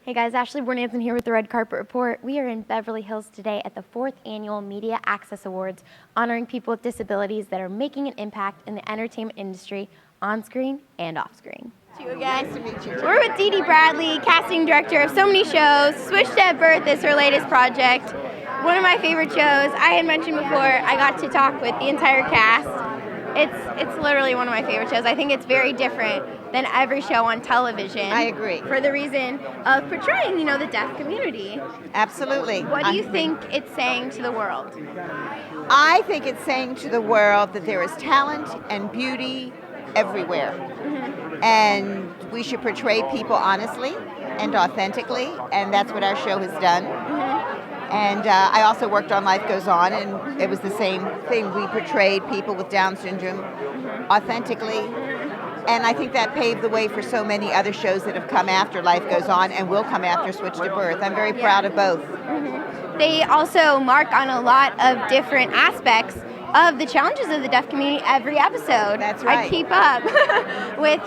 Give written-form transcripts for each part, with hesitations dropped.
Hey guys, Ashley Bornancin here with the Red Carpet Report. We are in Beverly Hills today at the 4th Annual Media Access Awards, honoring people with disabilities that are making an impact in the entertainment industry, on screen and off screen. You again. Nice to meet you. We're with Deedee Bradley, casting director of so many shows. Switched at Birth is her latest project. One of my favorite shows. I had mentioned before, I got to talk with the entire cast. It's literally one of my favorite shows. I think it's very different than every show on television. I agree. For the reason of portraying, the deaf community. Absolutely. What do you think it's saying to the world? I think it's saying to the world that there is talent and beauty everywhere. Mm-hmm. And we should portray people honestly and authentically, and that's what our show has done. Mm-hmm. And I also worked on Life Goes On, and it was the same thing. We portrayed people with Down syndrome authentically. And I think that paved the way for so many other shows that have come after Life Goes On and will come after Switch to Birth. I'm very proud of both. Mm-hmm. They also mark on a lot of different aspects of the challenges of the deaf community every episode. That's right. I keep up with,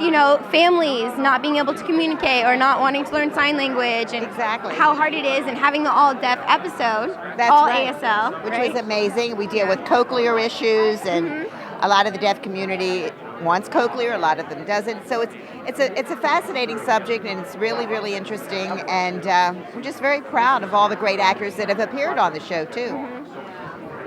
families not being able to communicate or not wanting to learn sign language and exactly how hard it is, and having the all-deaf episode, that's all right. ASL. Which was amazing. We deal with cochlear issues, and a lot of the deaf community wants cochlear, a lot of them doesn't. So it's a fascinating subject, and it's really, really interesting, and we're just very proud of all the great actors that have appeared on the show, too. Mm-hmm.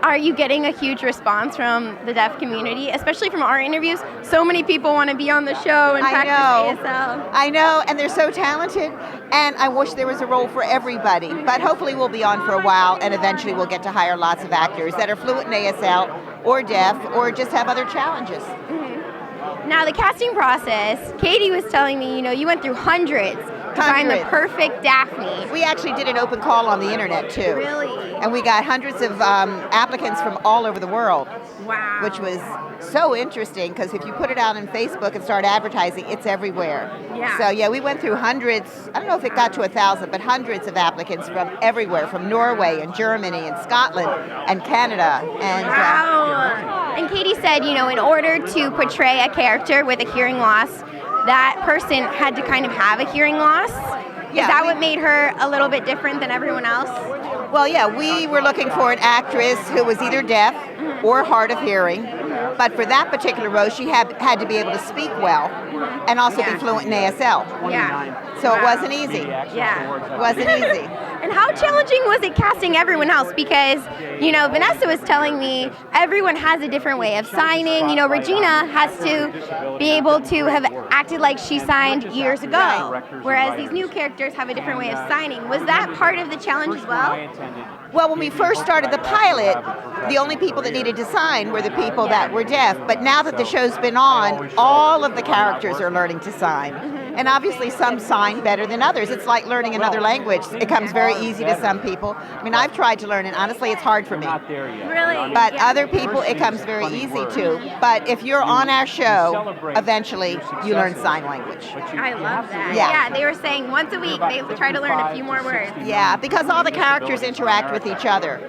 Are you getting a huge response from the deaf community, especially from our interviews? So many people want to be on the show and practice ASL. I know, and they're so talented, and I wish there was a role for everybody. But hopefully we'll be on for a while, and eventually we'll get to hire lots of actors that are fluent in ASL or deaf or just have other challenges. Mm-hmm. Now, the casting process, Katie was telling me, you went through hundreds to find the perfect Daphne. We actually did an open call on the internet, too. Really? And we got hundreds of applicants from all over the world. Wow. Which was so interesting, because if you put it out on Facebook and start advertising, it's everywhere. Yeah. So, we went through hundreds, I don't know if it got to 1,000, but hundreds of applicants from everywhere, from Norway and Germany and Scotland and Canada. And, wow. And Katie said, in order to portray a character with a hearing loss, that person had to kind of have a hearing loss. Yeah, Is that what made her a little bit different than everyone else? Well, yeah, we were looking for an actress who was either deaf or hard of hearing. But for that particular role, she had to be able to speak well and also be fluent in ASL. Yeah. So it wasn't easy. Yeah. It wasn't easy. And how challenging was it casting everyone else? Because, Vanessa was telling me everyone has a different way of signing. Regina has to be able to have acted like she signed years ago, whereas these new characters have a different way of signing. Was that part of the challenge as well? Well, when we first started the pilot, the only people that needed to sign were the people that were deaf. But now that the show's been on, all of the characters are learning to sign. And obviously some sign better than others. It's like learning another language. It comes very easy to some people. I mean, I've tried to learn it. Honestly, it's hard for me. Really? But other people, it comes very easy to. But if you're on our show, eventually you learn sign language. I love that. Yeah. They were saying once a week they try to learn a few more words. Yeah, because all the characters interact with each other.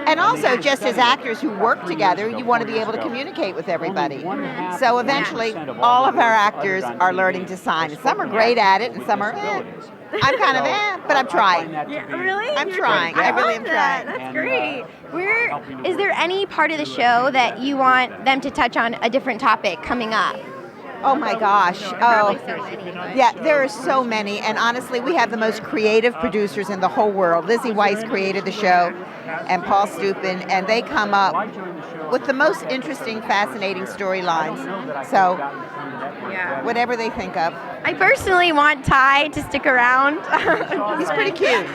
And also, just as actors who work together, you want to be able to communicate with everybody. So eventually, all of our actors are learning to sign. Some are great at it, and some are, I'm kind of, but I'm trying. Yeah, really? I'm trying. I really am trying. That's great. Is there any part of the show that you want them to touch on a different topic coming up? Oh my gosh. Probably so many. Yeah, there are so many. And honestly, we have the most creative producers in the whole world. Lizzie Weiss created the show, and Paul Stupin, and they come up with the most interesting, fascinating storylines. So, whatever they think of. I personally want Ty to stick around. He's pretty cute.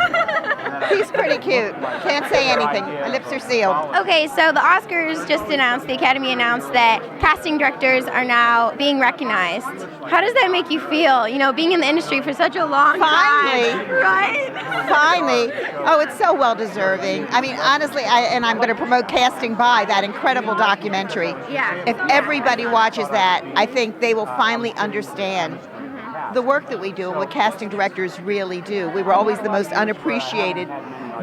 He's pretty cute. Can't say anything. My lips are sealed. Okay, so the Oscars just announced, the Academy announced that casting directors are now being recognized. How does that make you feel, being in the industry for such a long time? Right? Finally. Oh, it's so well-deserving. I mean, honestly, I'm going to promote Casting By, that incredible documentary. Yeah. If everybody watches that, I think they will finally understand the work that we do and what casting directors really do. We were always the most unappreciated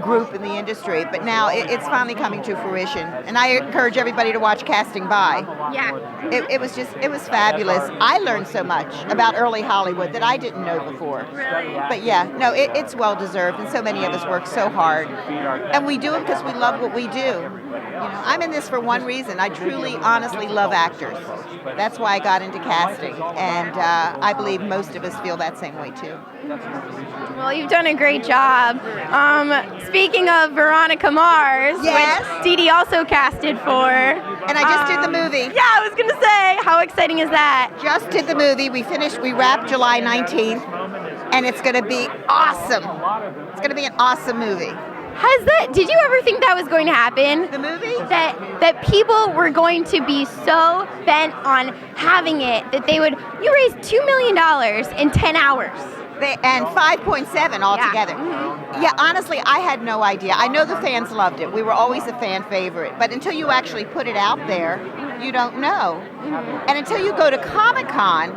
group in the industry, but now it's finally coming to fruition. And I encourage everybody to watch Casting By. Yeah. It was fabulous. I learned so much about early Hollywood that I didn't know before. Really? But yeah, no, it's well deserved, and so many of us work so hard, and we do it because we love what we do. You know, I'm in this for one reason. I truly, honestly love actors. That's why I got into casting, and I believe most of us feel that same way too. Well, you've done a great job. Speaking of Veronica Mars, Yes. which Deedee also casted for. And I just did the movie. Yeah, I was going to say, how exciting is that? Just did the movie. We wrapped July 19th, and it's going to be awesome. It's going to be an awesome movie. Did you ever think that was going to happen? The movie? That people were going to be so bent on having it that you raised $2 million in 10 hours. And 5.7 altogether. Yeah, honestly, I had no idea. I know the fans loved it. We were always a fan favorite. But until you actually put it out there, you don't know. And until you go to Comic-Con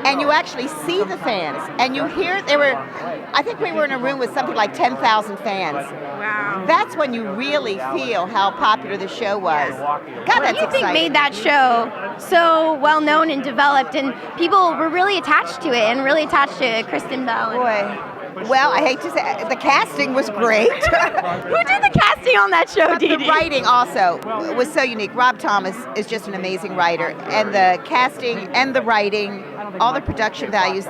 and you actually see the fans and you hear, I think we were in a room with something like 10,000 fans. Wow. That's when you really feel how popular the show was. God, that's What do you think made that show so well known and developed, and people were really attached to it and really attached to Kristen Bell? Boy. Well, I hate to say, the casting was great. Who did the casting on that show, Deedee? The writing also was so unique. Rob Thomas is just an amazing writer, and the casting and the writing, all the production values,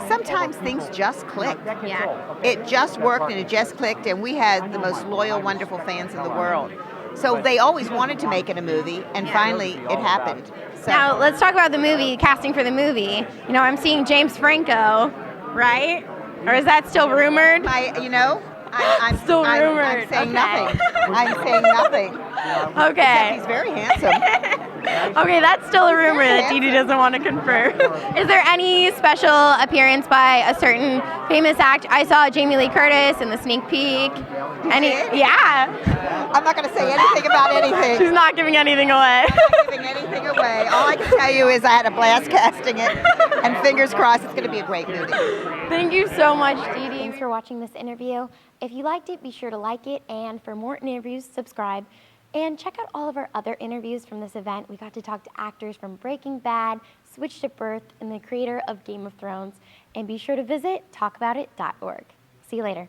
sometimes things just clicked. Yeah. It just worked and it just clicked, and we had the most loyal, wonderful fans in the world. So they always wanted to make it a movie, and finally it happened. So. Now, let's talk about the movie, casting for the movie. You know, I'm seeing James Franco, right? Or is that still rumored? I'm still rumored. I'm saying nothing. I'm saying nothing. Okay. He's very handsome. Okay, that's still a rumor that Deedee doesn't want to confirm. Is there any special appearance by a certain famous actor? I saw Jamie Lee Curtis in the sneak peek. Yeah. I'm not going to say anything about anything. She's not giving anything away. I'm not giving anything away. All I can tell you is I had a blast casting it, and fingers crossed it's going to be a great movie. Thank you so much, Deedee. Thanks for watching this interview. If you liked it, be sure to like it, and for more interviews, subscribe. And check out all of our other interviews from this event. We got to talk to actors from Breaking Bad, Switched at Birth, and the creator of Game of Thrones. And be sure to visit talkaboutit.org. See you later.